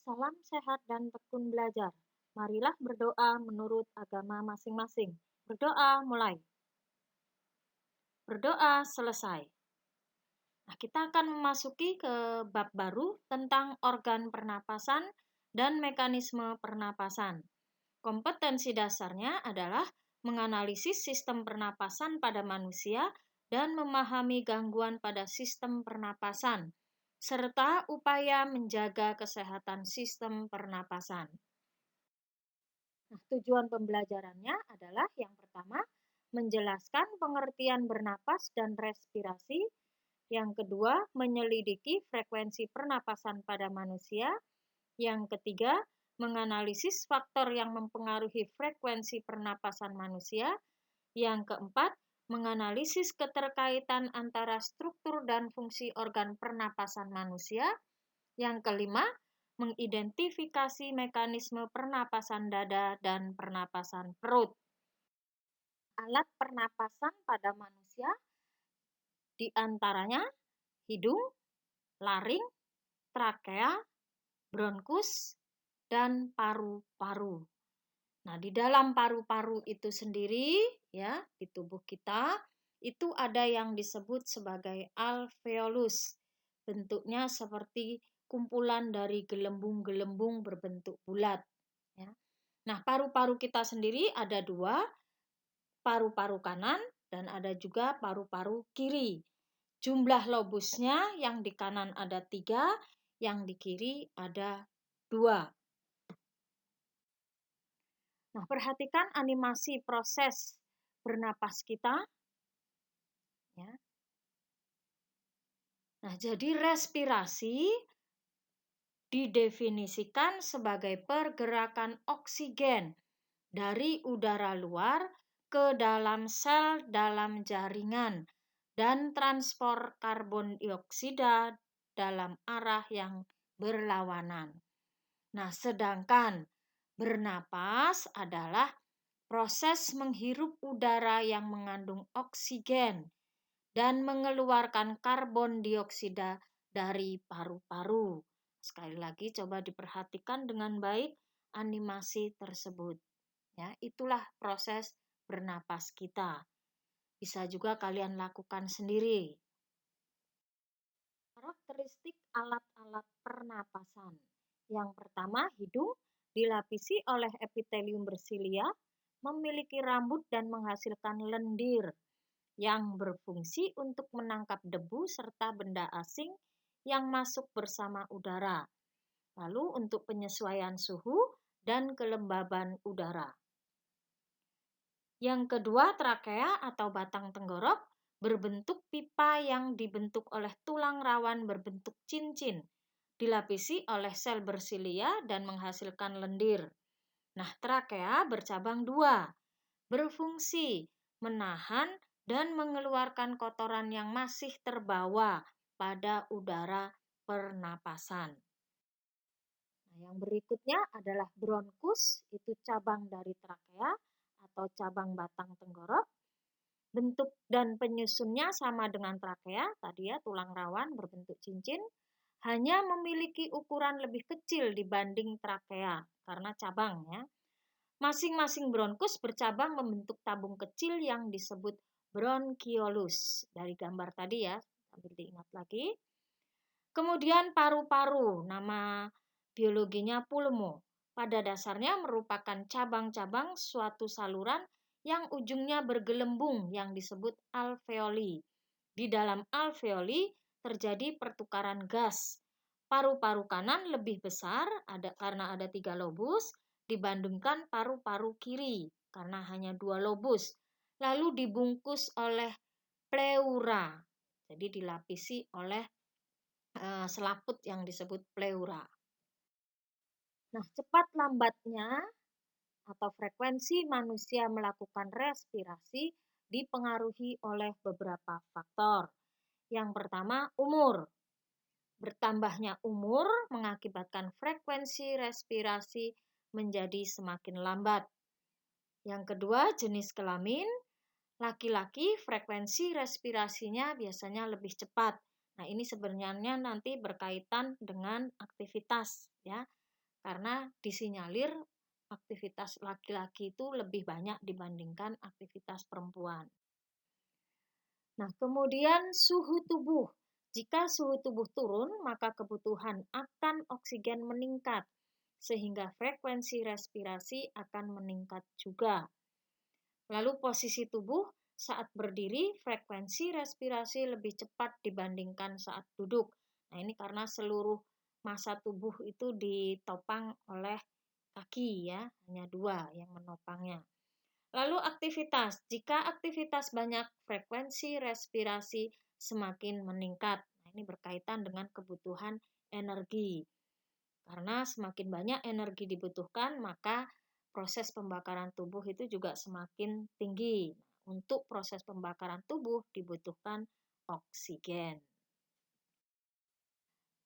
Salam sehat dan tekun belajar. Marilah berdoa menurut agama masing-masing. Berdoa mulai. Berdoa selesai. Nah, kita akan memasuki ke bab baru tentang organ pernapasan dan mekanisme pernapasan. Kompetensi dasarnya adalah menganalisis sistem pernapasan pada manusia dan memahami gangguan pada sistem pernapasan, serta upaya menjaga kesehatan sistem pernapasan. Nah, tujuan pembelajarannya adalah yang pertama, menjelaskan pengertian bernapas dan respirasi. Yang kedua, menyelidiki frekuensi pernapasan pada manusia. Yang ketiga, menganalisis faktor yang mempengaruhi frekuensi pernapasan manusia. Yang keempat, menganalisis keterkaitan antara struktur dan fungsi organ pernapasan manusia. Yang kelima, mengidentifikasi mekanisme pernapasan dada dan pernapasan perut. Alat pernapasan pada manusia diantaranya hidung, laring, trakea, bronkus, dan paru-paru. Nah, di dalam paru-paru itu sendiri, ya, di tubuh kita, itu ada yang disebut sebagai alveolus. Bentuknya seperti kumpulan dari gelembung-gelembung berbentuk bulat. Ya. Nah, paru-paru kita sendiri ada dua, paru-paru kanan dan ada juga paru-paru kiri. Jumlah lobusnya yang di kanan ada 3, yang di kiri ada 2. Nah, perhatikan animasi proses bernapas kita. Ya. Nah, jadi respirasi didefinisikan sebagai pergerakan oksigen dari udara luar ke dalam sel dalam jaringan dan transport karbon dioksida dalam arah yang berlawanan. Nah, sedangkan bernapas adalah proses menghirup udara yang mengandung oksigen dan mengeluarkan karbon dioksida dari paru-paru. Sekali lagi coba diperhatikan dengan baik animasi tersebut. Ya, itulah proses bernapas kita. Bisa juga kalian lakukan sendiri. Karakteristik alat-alat pernapasan. Yang pertama, hidung dilapisi oleh epitelium bersilia, memiliki rambut dan menghasilkan lendir yang berfungsi untuk menangkap debu serta benda asing yang masuk bersama udara. Lalu untuk penyesuaian suhu dan kelembaban udara. Yang kedua, trakea atau batang tenggorok berbentuk pipa yang dibentuk oleh tulang rawan berbentuk cincin, dilapisi oleh sel bersilia dan menghasilkan lendir. Nah, trakea bercabang 2, berfungsi menahan dan mengeluarkan kotoran yang masih terbawa pada udara pernapasan. Nah, yang berikutnya adalah bronkus, itu cabang dari trakea atau cabang batang tenggorok. Bentuk dan penyusunnya sama dengan trakea, tadi ya, tulang rawan berbentuk cincin, hanya memiliki ukuran lebih kecil dibanding trakea karena cabang ya. Masing-masing bronkus bercabang membentuk tabung kecil yang disebut bronkiolus. Dari gambar tadi ya, sambil diingat lagi. Kemudian paru-paru, nama biologinya pulmo. Pada dasarnya merupakan cabang-cabang suatu saluran yang ujungnya bergelembung yang disebut alveoli. Di dalam alveoli terjadi pertukaran gas. Paru-paru kanan lebih besar karena ada 3 lobus dibandingkan paru-paru kiri karena hanya 2 lobus. Lalu dibungkus oleh pleura. Jadi dilapisi oleh selaput yang disebut pleura. Nah, cepat lambatnya atau frekuensi manusia melakukan respirasi dipengaruhi oleh beberapa faktor. Yang pertama, umur. Bertambahnya umur mengakibatkan frekuensi respirasi menjadi semakin lambat. Yang kedua, jenis kelamin. Laki-laki frekuensi respirasinya biasanya lebih cepat. Nah, ini sebenarnya nanti berkaitan dengan aktivitas ya. karena disinyalir aktivitas laki-laki itu lebih banyak dibandingkan aktivitas perempuan. Nah, kemudian suhu tubuh. Jika suhu tubuh turun, maka kebutuhan akan oksigen meningkat, sehingga frekuensi respirasi akan meningkat juga. Lalu posisi tubuh saat berdiri, frekuensi respirasi lebih cepat dibandingkan saat duduk. Nah, ini karena seluruh massa tubuh itu ditopang oleh kaki ya, hanya dua yang menopangnya. Lalu aktivitas. Jika aktivitas banyak, frekuensi respirasi semakin meningkat. Nah, ini berkaitan dengan kebutuhan energi. Karena semakin banyak energi dibutuhkan, maka proses pembakaran tubuh itu juga semakin tinggi. Untuk proses pembakaran tubuh dibutuhkan oksigen.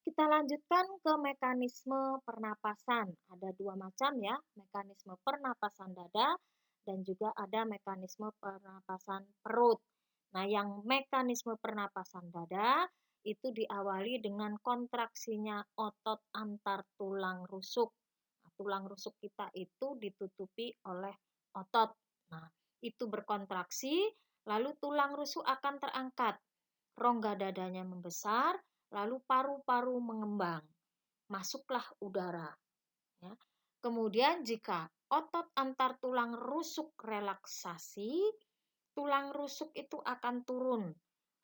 Kita lanjutkan ke mekanisme pernapasan. Ada dua macam ya, mekanisme pernapasan dada dan juga ada mekanisme pernapasan perut. Nah, yang mekanisme pernapasan dada itu diawali dengan kontraksinya otot antar tulang rusuk. Nah, tulang rusuk kita itu ditutupi oleh otot. Nah, itu berkontraksi, lalu tulang rusuk akan terangkat. Rongga dadanya membesar, lalu paru-paru mengembang, masuklah udara. Ya. Kemudian jika otot antar tulang rusuk relaksasi, tulang rusuk itu akan turun.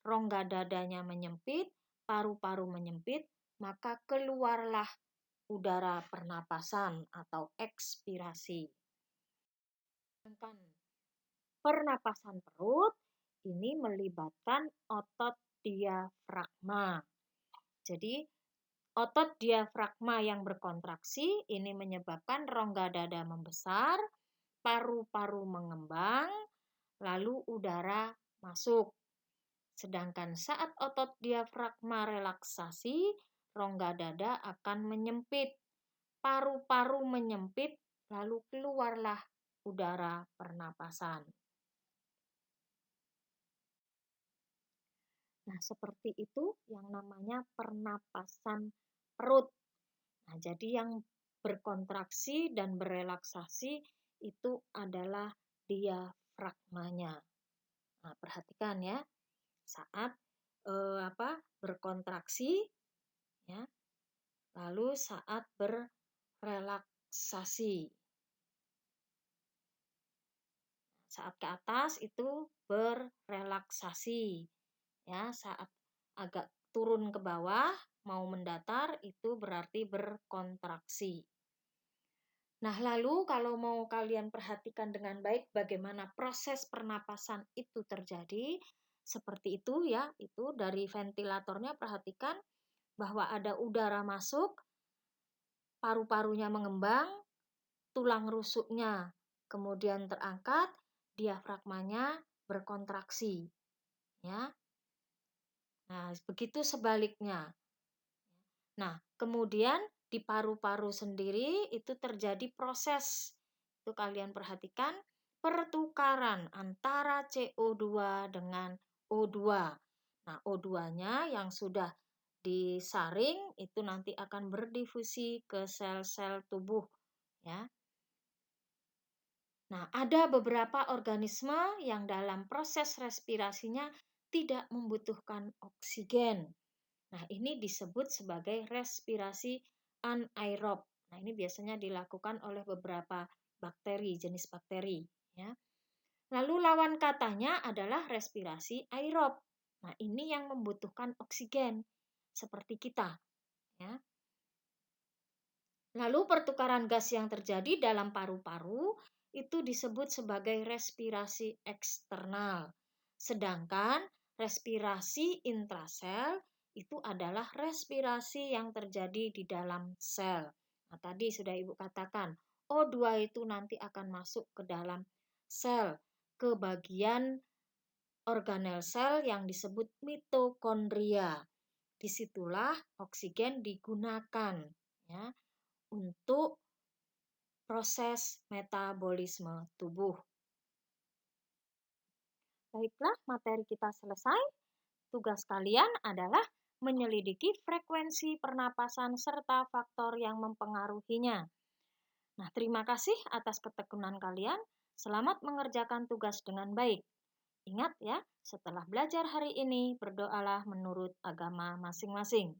Rongga dadanya menyempit, paru-paru menyempit, maka keluarlah udara pernapasan atau ekspirasi. Pernapasan perut ini melibatkan otot diafragma. Jadi otot diafragma yang berkontraksi ini menyebabkan rongga dada membesar, paru-paru mengembang, lalu udara masuk. Sedangkan saat otot diafragma relaksasi, rongga dada akan menyempit, paru-paru menyempit, lalu keluarlah udara pernapasan. Nah, seperti itu yang namanya pernapasan perut. Nah, jadi yang berkontraksi dan berelaksasi itu adalah diafragmanya. Nah, perhatikan ya, saat berkontraksi, ya, lalu saat berrelaksasi. Saat ke atas itu berrelaksasi. Ya, saat agak turun ke bawah, mau mendatar, itu berarti berkontraksi. Nah, lalu kalau mau kalian perhatikan dengan baik bagaimana proses pernapasan itu terjadi, seperti itu ya, itu dari ventilatornya perhatikan bahwa ada udara masuk, paru-parunya mengembang, tulang rusuknya kemudian terangkat, diafragmanya berkontraksi. Ya. Nah, begitu sebaliknya. Nah, kemudian di paru-paru sendiri itu terjadi proses. Itu kalian perhatikan pertukaran antara CO2 dengan O2. Nah, O2-nya yang sudah disaring itu nanti akan berdifusi ke sel-sel tubuh, ya. Nah, ada beberapa organisme yang dalam proses respirasinya tidak membutuhkan oksigen. Nah, ini disebut sebagai respirasi anaerob. Nah, ini biasanya dilakukan oleh beberapa bakteri, jenis bakteri. Ya. Lalu lawan katanya adalah respirasi aerob. Nah, ini yang membutuhkan oksigen, seperti kita. Ya. Lalu pertukaran gas yang terjadi dalam paru-paru itu disebut sebagai respirasi eksternal. Sedangkan respirasi intrasel itu adalah respirasi yang terjadi di dalam sel. Nah, tadi sudah Ibu katakan, O2 itu nanti akan masuk ke dalam sel, ke bagian organel sel yang disebut mitokondria. Disitulah oksigen digunakan, ya, untuk proses metabolisme tubuh. Baiklah, materi kita selesai. Tugas kalian adalah menyelidiki frekuensi pernapasan serta faktor yang mempengaruhinya. Nah, terima kasih atas ketekunan kalian. Selamat mengerjakan tugas dengan baik. Ingat ya, setelah belajar hari ini, berdoalah menurut agama masing-masing.